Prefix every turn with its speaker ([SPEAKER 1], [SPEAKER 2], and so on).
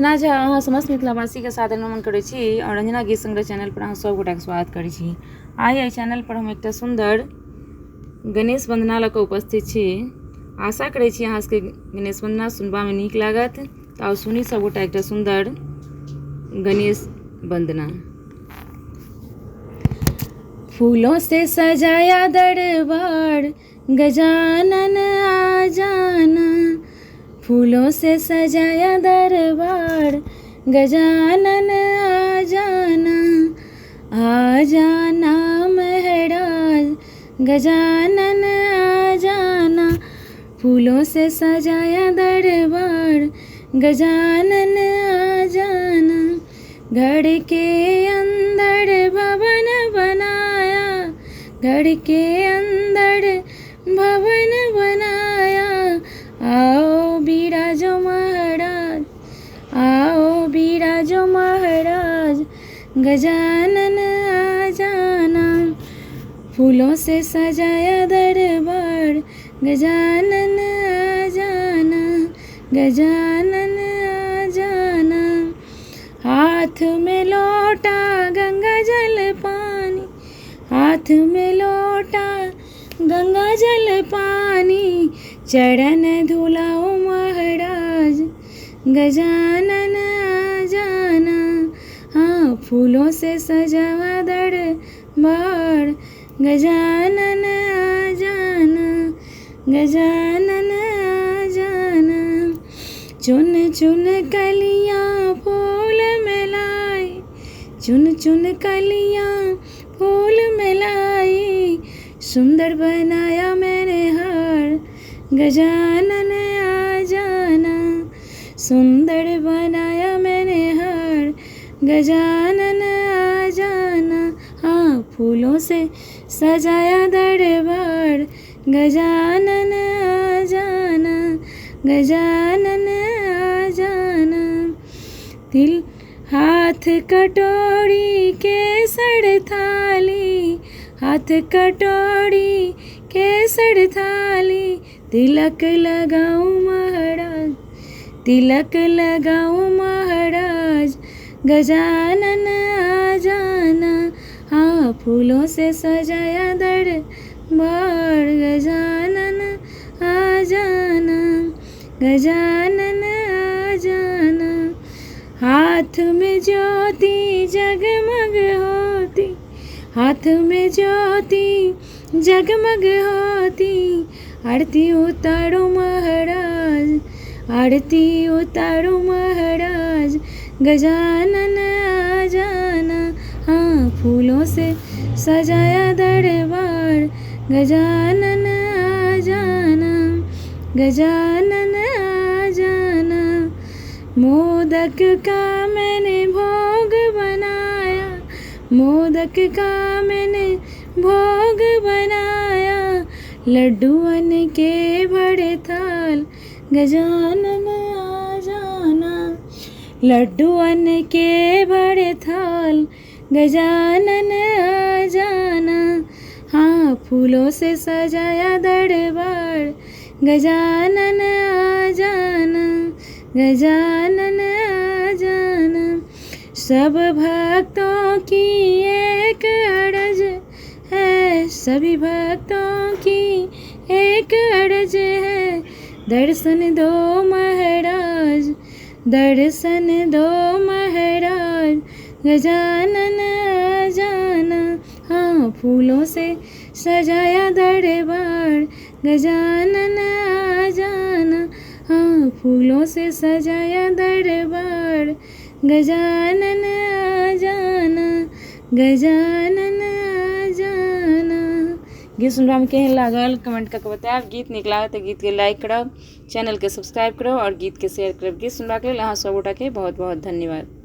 [SPEAKER 1] रंजना झा अहाँ समस्त मिथिलावासी के सादर नमन करै छी और रंजना गीत संग्रह चैनल पर अहाँ सब गोटा के स्वागत करै छी। आइ एहि चैनल पर हम एकटा सुंदर गणेश वंदना लऽ कऽ उपस्थित छी। आशा करै छी अहाँ सबके गणेश वंदना सुनबा में नीक लागत। तऽ आउ सुनी सब गोटा एकटा सुंदर गणेश वंदना। फूलों से सजाया दरबार गजानन आ जाना, फूलों से सजाया दरबार गजानन आ जाना महाराज गजानन आ जाना, फूलों से सजाया दरबार गजानन आ जाना। घर के अंदर भवन बनाया, घर के अंदर भवन बनाया, आओ बिराजो महाराज, आओ बिराजो महाराज गजानन आ जाना, फूलों से सजाया दरबार गजानन आ जाना, गजानन आ जाना। हाथ में लोटा गंगा जल पानी, हाथ में लोटा गंगा जल पानी, चरण धुलाओ महाराज गजानन आ जाना। हाँ, फूलों से सजावा दरबार गजानन आ जाना, गजानन आ जाना। चुन चुन कलियां फूल मिलाई, चुन चुन कलियां फूल मिलाई, सुंदर बनाया मैंने हार गजानन आ जाना, सुंदर बनाया मैंने हार गजानन आ जाना। हाँ, फूलों से सजाया दरबार गजानन आ जाना, गजानन आ जाना। तिल हाथ कटोरी केसर थाली, हाथ कटोरी केसर थाली, तिलक लगाऊं महाराज, तिलक लगाऊं महाराज गजानन आ जाना। हाँ, फूलों से सजाया दरबार गजानन आ जाना, गजानन आ जाना। हाथ में ज्योति जगमग होती, हाथ में ज्योति जगमग होती, आरती उतारो महाराज, आरती उतारो महाराज गजानन आ जाना। हाँ, फूलों से सजाया दरबार गजानन आ जाना, गजानन आ जाना। मोदक का मैंने भोग बनाया, मोदक का मैंने भोग बनाया, लड्डूअन के बड़े थाल गजानन आ जाना, लड्डूअन के बड़े थाल गजानन आ जाना। हाँ, फूलों से सजाया दरबार गजानन आ जाना, गजानन आ जाना। सब भक्तों की एक अर्ज है, सभी भक्तों की एक अर्ज है, दर्शन दो महाराज, दर्शन दो महाराज गजानन आ जाना। हाँ, फूलों से सजाया दरबार गजानन आ जाना, हाँ, फूलों से सजाया दरबार गजानन आ जाना, गजानन आ जाना। गीत सुनबा में केहन लागल कमेंट करके बतायब। गीत नीक लागत तऽ गीत के लाइक करब, चैनल के सब्सक्राइब करब और गीत के शेयर करब। गीत सुनबा के लेल अहाँ सब गोटा के बहुत बहुत धन्यवाद।